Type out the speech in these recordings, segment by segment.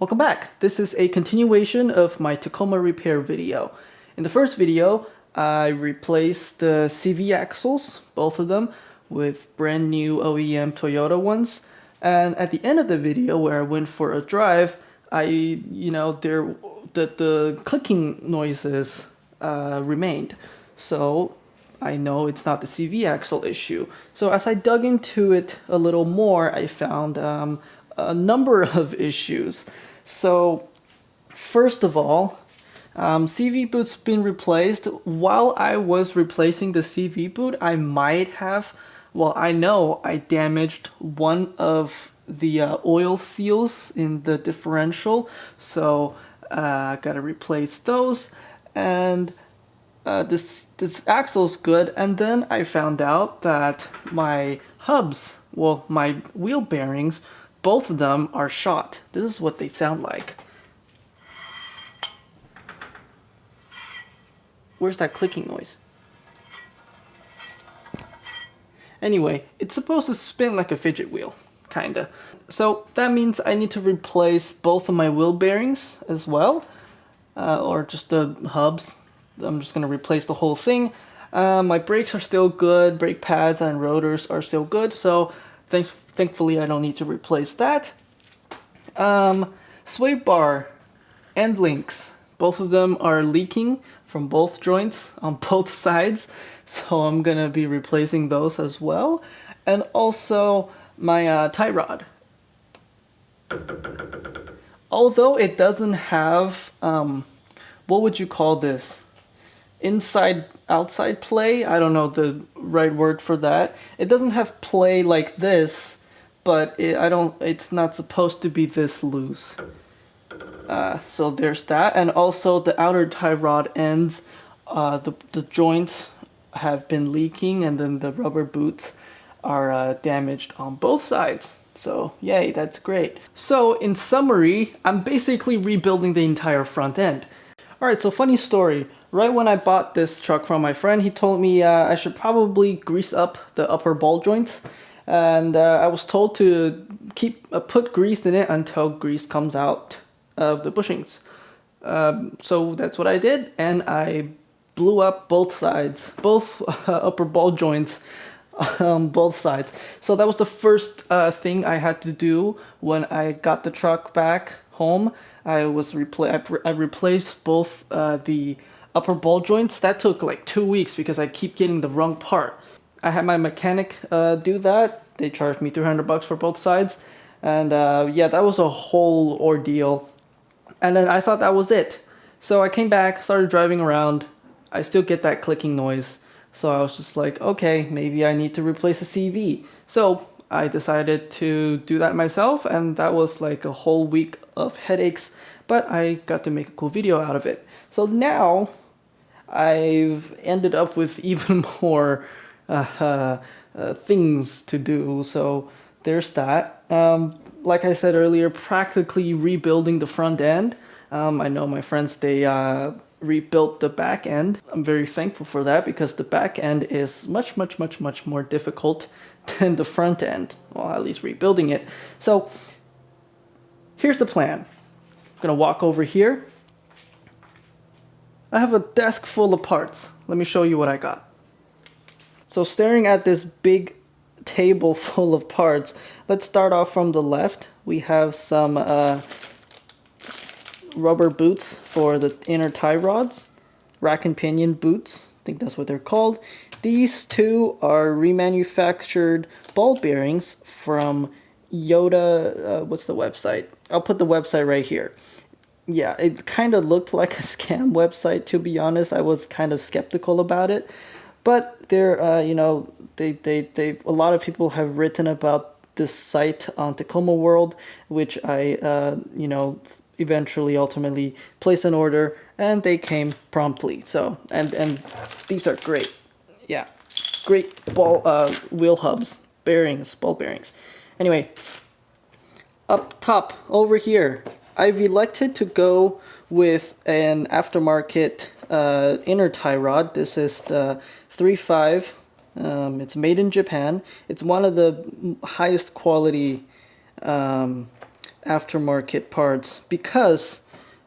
Welcome back. This is a continuation of my Tacoma repair video. In the first video, I replaced the CV axles, both of them, with brand new OEM Toyota ones. And at the end of the video, where I went for a drive, the clicking noises remained. So I know it's not the CV axle issue. So as I dug into it a little more, I found a number of issues. So first of all, CV boot's been replaced. While I was replacing the CV boot, I know I damaged one of the oil seals in the differential, so I gotta replace those. And this axle's good. And then I found out that my hubs, my wheel bearings, both of them are shot. This is what they sound like. Where's that clicking noise? Anyway, it's supposed to spin like a fidget wheel, kinda. So that means I need to replace both of my wheel bearings as well, or just the hubs. I'm just gonna replace the whole thing. My brakes are still good, brake pads and rotors are still good, so thankfully I don't need to replace that. Sway bar end links, both of them are leaking from both joints on both sides, so I'm gonna be replacing those as well. And also my tie rod. Although it doesn't have, what would you call this? Inside outside play? I don't know the right word for that. It doesn't have play like this, but it's not supposed to be this loose. So there's that. And also the outer tie rod ends, the joints have been leaking, and then the rubber boots are damaged on both sides. So yay, that's great. So in summary, I'm basically rebuilding the entire front end. Alright, so funny story. Right when I bought this truck from my friend, he told me I should probably grease up the upper ball joints. And I was told to put grease in it until grease comes out of the bushings. So that's what I did, and I blew up both sides, both upper ball joints on both sides. So that was the first thing I had to do when I got the truck back home. I replaced both the upper ball joints. That took like 2 weeks because I keep getting the wrong part. I had my mechanic do that. They charged me $300 for both sides, and yeah, that was a whole ordeal. And then I thought that was it. So I came back, started driving around. I still get that clicking noise. So I was just like, okay, maybe I need to replace a CV. So I decided to do that myself, and that was like a whole week of headaches, but I got to make a cool video out of it. So now I've ended up with even more things to do. So there's that. Like I said earlier, practically rebuilding the front end. I know my friends, they rebuilt the back end. I'm very thankful for that because the back end is much more difficult than the front end. Well, at least rebuilding it. So here's the plan. I'm gonna walk over here. I have a desk full of parts. Let me show you what I got. So staring at this big table full of parts, let's start off from the left. We have some rubber boots for the inner tie rods, rack and pinion boots, I think that's what they're called. These two are remanufactured ball bearings from Yoda, what's the website? I'll put the website right here. Yeah, it kind of looked like a scam website, to be honest. I was kind of skeptical about it. But they're, a lot of people have written about this site on Tacoma World, which I, ultimately placed an order, and they came promptly. So, and these are great. Yeah, great wheel hubs, bearings, ball bearings. Anyway, up top, over here, I've elected to go with an aftermarket inner tie rod. This is the 3.5. It's made in Japan. It's one of the highest quality aftermarket parts because,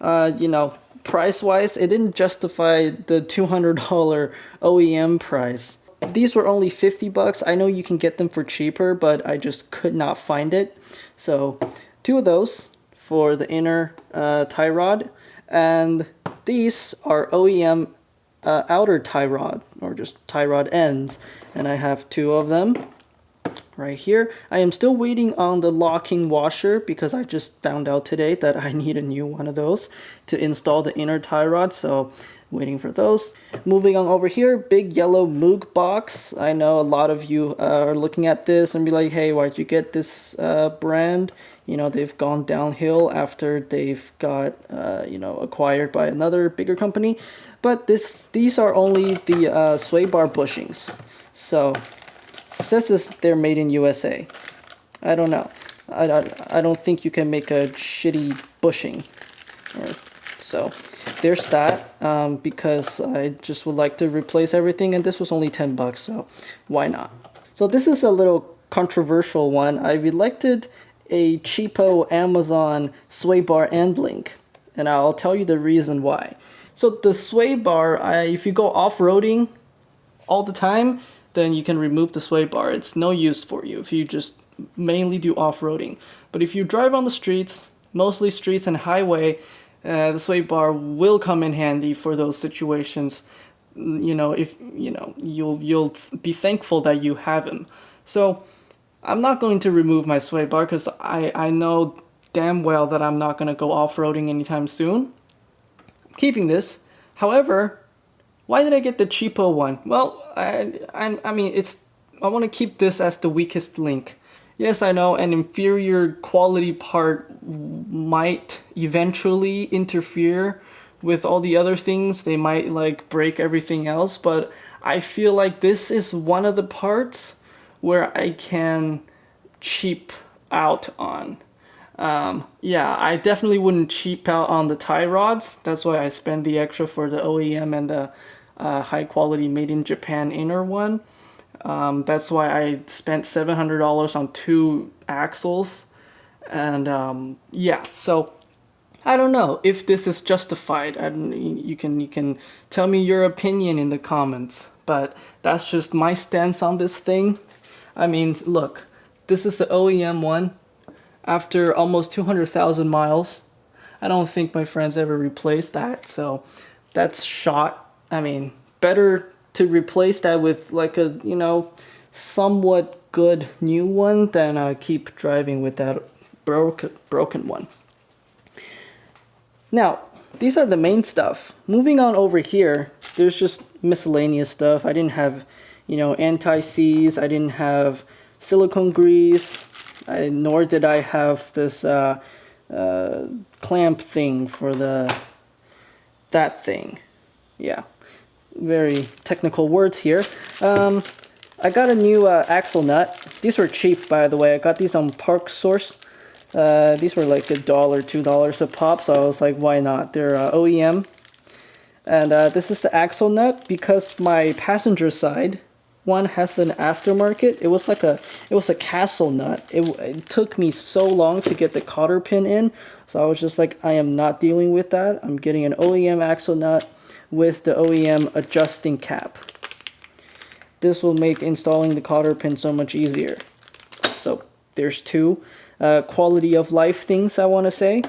you know, price-wise, it didn't justify the $200 OEM price. These were only 50 bucks. I know you can get them for cheaper, but I just could not find it. So 2 of those for the inner tie rod, and these are OEM outer tie rod, or just tie rod ends, and I have 2 of them right here. I am still waiting on the locking washer because I just found out today that I need a new one of those to install the inner tie rod, so waiting for those. Moving on over here, big yellow Moog box. I know a lot of you are looking at this and be like, hey, why'd you get this brand? You know, they've gone downhill after they've got, you know, acquired by another bigger company. But these are only the sway bar bushings. So, it says they're made in USA. I don't know. I don't think you can make a shitty bushing. So, there's that, because I just would like to replace everything, and this was only 10 bucks, so why not? So this is a little controversial one. I've elected a cheapo Amazon sway bar end link, and I'll tell you the reason why. So the sway bar, if you go off-roading all the time, then you can remove the sway bar. It's no use for you if you just mainly do off-roading. But if you drive on the streets, mostly streets and highway, the sway bar will come in handy for those situations. You know, if you know, you'll be thankful that you have him. So I'm not going to remove my sway bar because I know damn well that I'm not going to go off-roading anytime soon. I'm keeping this. However, why did I get the cheapo one? Well, I mean, I want to keep this as the weakest link. Yes, I know an inferior quality part might eventually interfere with all the other things. They might like break everything else, but I feel like this is one of the parts where I can cheap out on. Yeah, I definitely wouldn't cheap out on the tie rods. That's why I spend the extra for the OEM and the high quality made in Japan inner one. That's why I spent $700 on 2 axles, and yeah. So I don't know if this is justified. You can tell me your opinion in the comments, but that's just my stance on this thing. I mean, look, this is the OEM one. After almost 200,000 miles, I don't think my friends ever replaced that, so that's shot. I mean, better to replace that with like a, you know, somewhat good new one than keep driving with that broken one. Now, these are the main stuff. Moving on over here, there's just miscellaneous stuff. I didn't have, you know, anti-seize. I didn't have silicone grease. Nor did I have this clamp thing for that thing. Yeah. Very technical words here. I got a new axle nut. These were cheap, by the way. I got these on Park Source. These were like $1, $2 a pop, so I was like, why not? They're OEM. And this is the axle nut because my passenger side one has an aftermarket. It was a Castle nut. It took me so long to get the cotter pin in, so I was just like, I am not dealing with that. I'm getting an OEM axle nut with the OEM adjusting cap. This will make installing the cotter pin so much easier. So there's 2 quality of life things I want to say.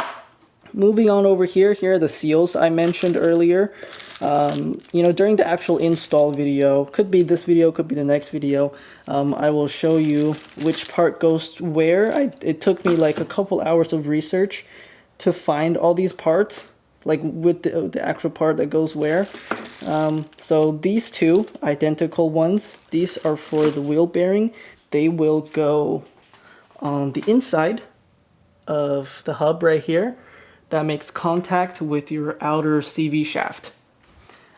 Moving on over here, here are the seals I mentioned earlier. You know, during the actual install video, could be this video, could be the next video, I will show you which part goes where. It took me like a couple hours of research to find all these parts, like with the actual part that goes where. So these 2 identical ones, these are for the wheel bearing. They will go on the inside of the hub right here. That makes contact with your outer CV shaft.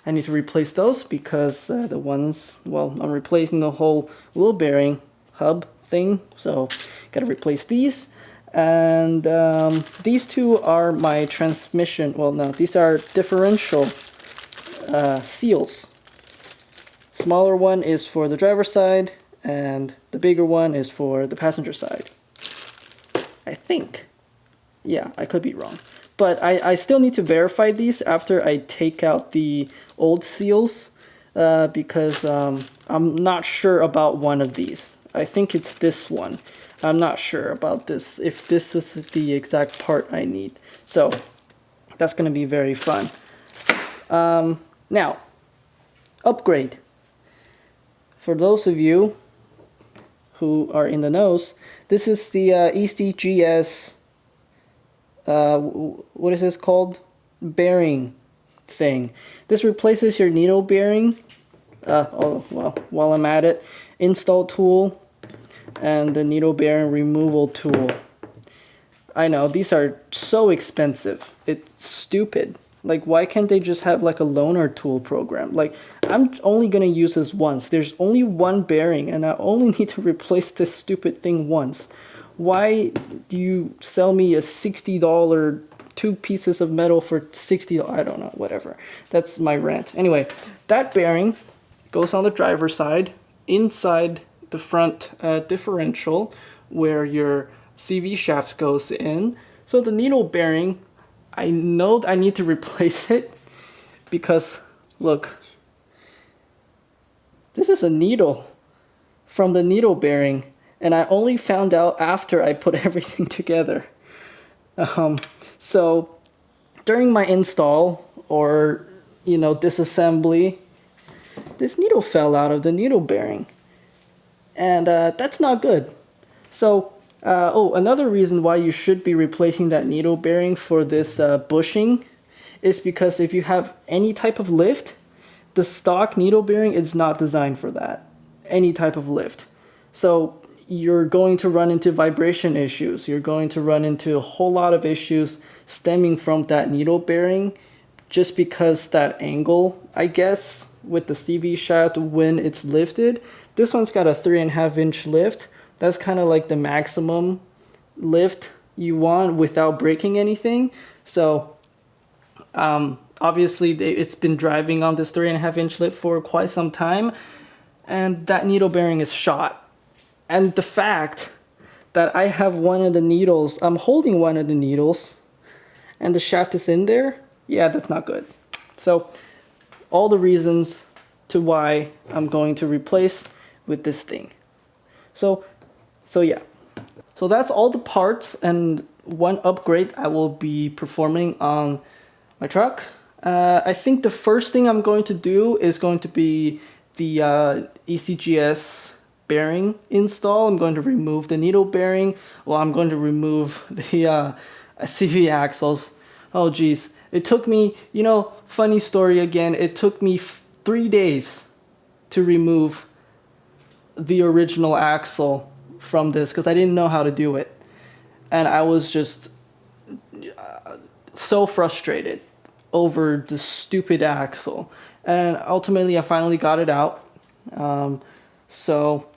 I need to replace those because the ones, well, I'm replacing the whole wheel bearing hub thing, so gotta replace these. And these 2 are my transmission, well no, these are differential seals. Smaller one is for the driver's side, and the bigger one is for the passenger side, I think. Yeah, I could be wrong. But I still need to verify these after I take out the old seals because I'm not sure about one of these. I think it's this one. I'm not sure about this, if this is the exact part I need. So that's going to be very fun. Now, upgrade. For those of you who are in the knows, this is the ECGS, what is this called? Bearing thing. This replaces your needle bearing. Oh, well, while I'm at it, install tool and the needle bearing removal tool. I know, these are so expensive. It's stupid. Like, why can't they just have like a loaner tool program? Like, I'm only gonna use this once. There's only one bearing and I only need to replace this stupid thing once. Why do you sell me a $60, 2 pieces of metal for $60? I don't know, whatever. That's my rant. Anyway, that bearing goes on the driver's side, inside the front differential, where your CV shaft goes in. So the needle bearing, I know I need to replace it because, look, this is a needle from the needle bearing, and I only found out after I put everything together. So during my install or, you know, disassembly, this needle fell out of the needle bearing, and that's not good. So another reason why you should be replacing that needle bearing for this bushing is because if you have any type of lift, the stock needle bearing is not designed for that. Any type of lift. So you're going to run into vibration issues. You're going to run into a whole lot of issues stemming from that needle bearing just because that angle, I guess, with the CV shaft when it's lifted. This one's got a 3.5-inch lift. That's kind of like the maximum lift you want without breaking anything. So obviously it's been driving on this 3.5-inch lift for quite some time, and that needle bearing is shot. And the fact that I have one of the needles, I'm holding one of the needles, and the shaft is in there, yeah, that's not good. So all the reasons to why I'm going to replace with this thing. So yeah. So that's all the parts and one upgrade I will be performing on my truck. I think the first thing I'm going to do is going to be the ECGS bearing install. I'm going to remove the needle bearing. Well, I'm going to remove the CV axles. Oh geez, it took me, you know, funny story again, it took me 3 days to remove the original axle from this because I didn't know how to do it, and I was just so frustrated over the stupid axle, and ultimately I finally got it out. So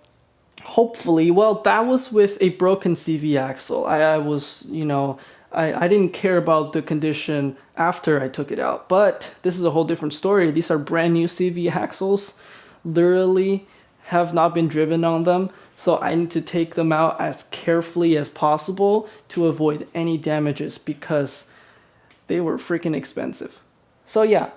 hopefully, well, that was with a broken CV axle. I was, you know, I didn't care about the condition after I took it out, but this is a whole different story. These are brand new CV axles, literally have not been driven on them, so I need to take them out as carefully as possible to avoid any damages because they were freaking expensive. So yeah,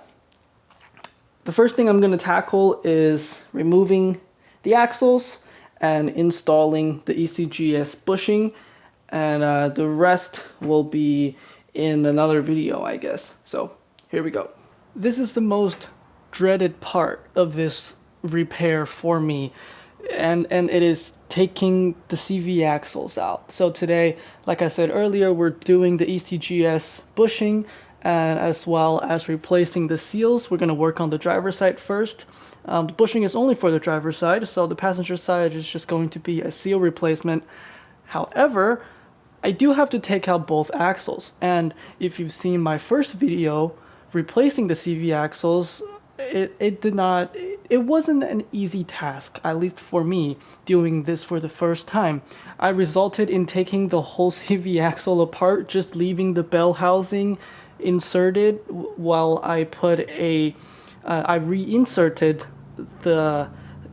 the first thing I'm going to tackle is removing the axles and installing the ECGS bushing, and the rest will be in another video, I guess. So here we go. This is the most dreaded part of this repair for me, and it is taking the CV axles out. So today, like I said earlier, we're doing the ECGS bushing, and as well as replacing the seals. We're going to work on the driver's side first. The bushing is only for the driver's side, so the passenger side is just going to be a seal replacement. However, I do have to take out both axles, and if you've seen my first video replacing the CV axles, it wasn't an easy task, at least for me, doing this for the first time. I resulted in taking the whole CV axle apart, just leaving the bell housing inserted while I put I reinserted the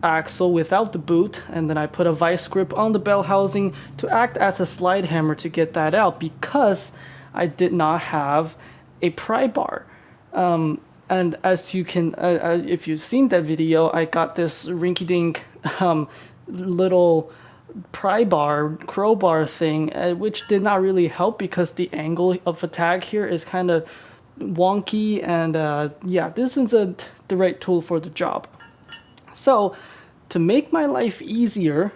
axle without the boot, and then I put a vice grip on the bell housing to act as a slide hammer to get that out because I did not have a pry bar. And as you can, if you've seen that video, I got this rinky-dink little pry bar, crowbar thing, which did not really help because the angle of attack here is kind of wonky, and yeah, this isn't the right tool for the job. So to make my life easier,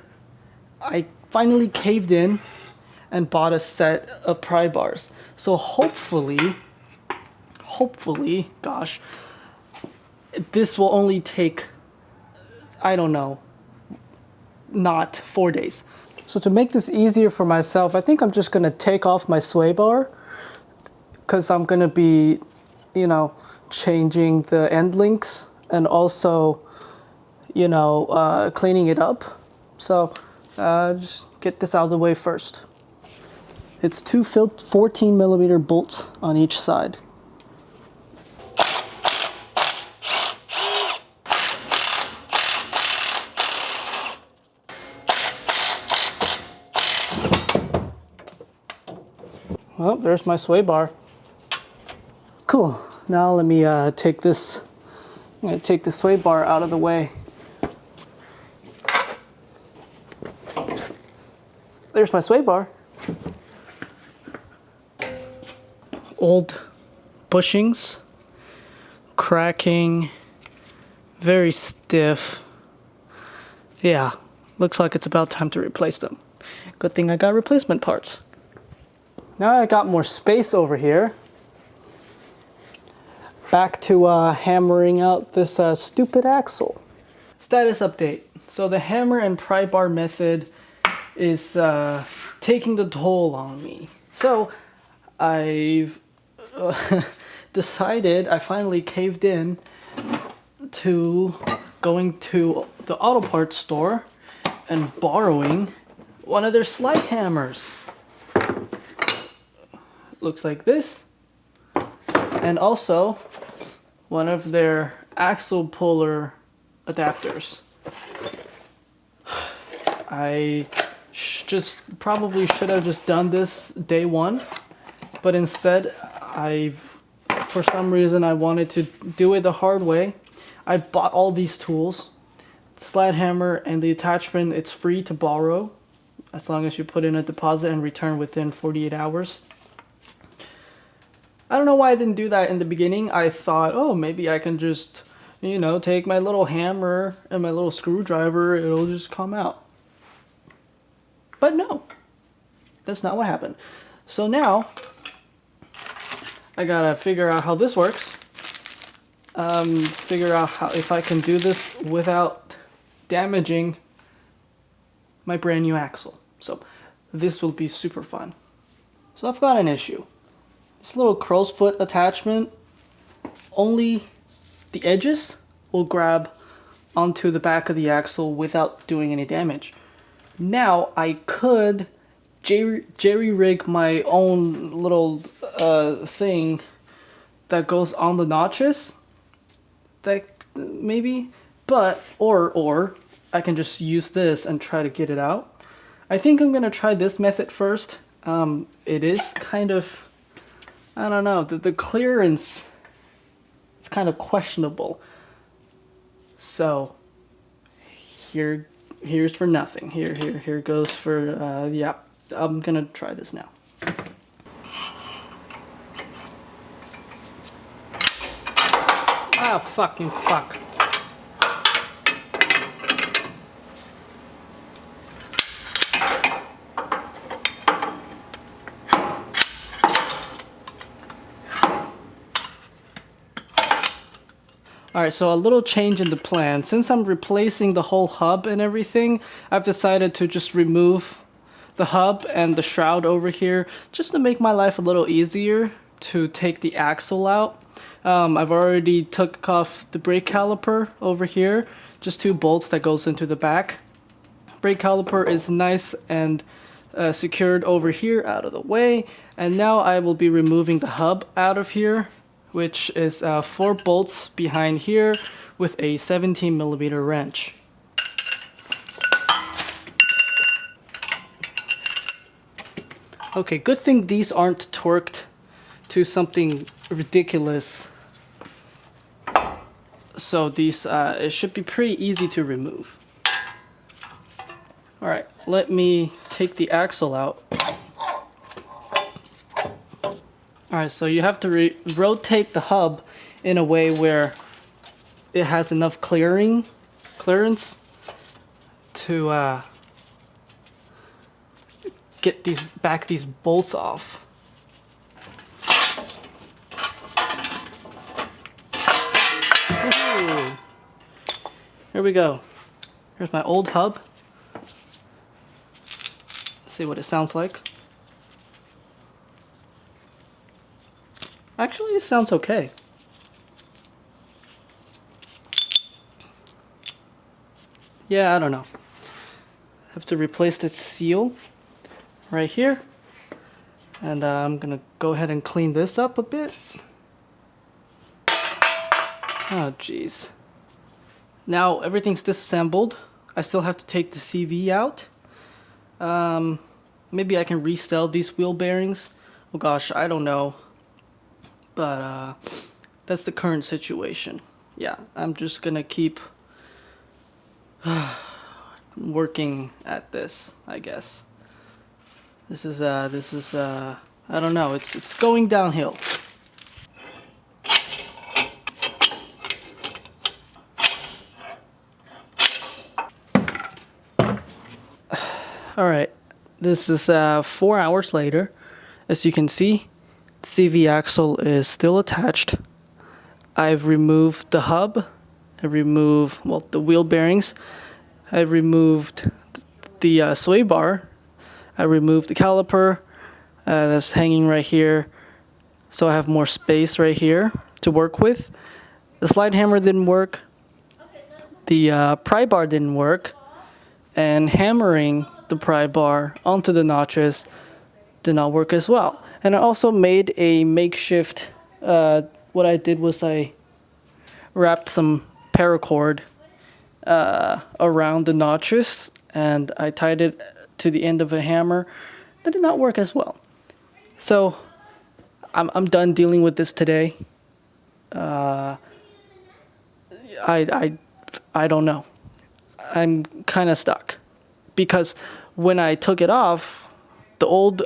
I finally caved in and bought a set of pry bars. So hopefully, gosh, this will only take, I don't know, not 4 days. So to make this easier for myself, I think I'm just gonna take off my sway bar because I'm gonna be, you know, changing the end links and also, you know, cleaning it up. So just get this out of the way first. It's two 14mm bolts on each side. Well, there's my sway bar. Cool. Now let me take this. I'm gonna take the sway bar out of the way. There's my sway bar. Old bushings, cracking, very stiff. Yeah, looks like it's about time to replace them. Good thing I got replacement parts. Now I got more space over here. Back to hammering out this stupid axle. Status update. So the hammer and pry bar method is taking the toll on me. So I've decided, I finally caved in to going to the auto parts store and borrowing one of their slide hammers. Looks like this. And also one of their axle puller adapters. I probably should have just done this day one, but instead for some reason I wanted to do it the hard way. I bought all these tools. The slide hammer and the attachment, it's free to borrow as long as you put in a deposit and return within 48 hours. I don't know why I didn't do that in the beginning. I thought, oh, maybe I can just, you know, take my little hammer and my little screwdriver, it'll just come out. But no, that's not what happened. So now, I gotta figure out how this works. Figure out if I can do this without damaging my brand new axle. So this will be super fun. So I've got an issue. This little crow's foot attachment, only the edges will grab onto the back of the axle without doing any damage. Now I could jerry rig my own little thing that goes on the notches, that maybe, but or I can just use this and try to get it out. I think I'm gonna try this method first. It is kind of, I don't know, the clearance is kind of questionable. So here's for nothing. Here goes for yeah. I'm gonna try this now. Ah, fucking fuck. Alright, so a little change in the plan. Since I'm replacing the whole hub and everything, I've decided to just remove the hub and the shroud over here just to make my life a little easier to take the axle out. I've already took off the brake caliper over here, just 2 bolts that goes into the back. Brake caliper is nice and secured over here out of the way, and now I will be removing the hub out of here, which is 4 bolts behind here with a 17mm wrench. Okay, good thing these aren't torqued to something ridiculous. So these, it should be pretty easy to remove. All right, let me take the axle out. All right, so you have to rotate the hub in a way where it has enough clearance to get these bolts off. Ooh. Here we go. Here's my old hub. Let's see what it sounds like. Actually, it sounds okay. Yeah, I don't know. Have to replace the seal right here. And I'm gonna go ahead and clean this up a bit. Oh, jeez. Now everything's disassembled. I still have to take the CV out. Maybe I can resell these wheel bearings. Oh gosh, I don't know. But that's the current situation. Yeah, I'm just gonna keep working at this, I guess. This is I don't know, it's going downhill. All right, this is 4 hours later. As you can see, the CV axle is still attached. I've removed the hub. I removed, well, the wheel bearings. I removed the sway bar. I removed the caliper that's hanging right here. So I have more space right here to work with. The slide hammer didn't work. The pry bar didn't work. And hammering the pry bar onto the notches did not work as well. And I also made a makeshift, what I did was I wrapped some paracord around the notches and I tied it to the end of a hammer. That did not work as well. So I'm done dealing with this today. I don't know. I'm kind of stuck because when I took it off, the old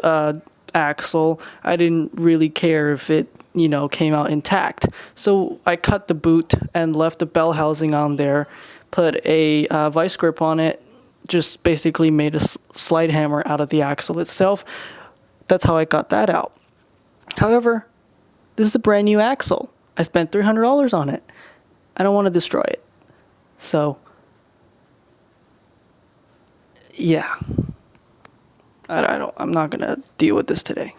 axle, I didn't really care if it, you know, came out intact. So I cut the boot and left the bell housing on there, put a vice grip on it, just basically made a slide hammer out of the axle itself. That's how I got that out. However, this is a brand new axle. I spent $300 on it. I don't want to destroy it. So yeah, I'm not gonna deal with this today.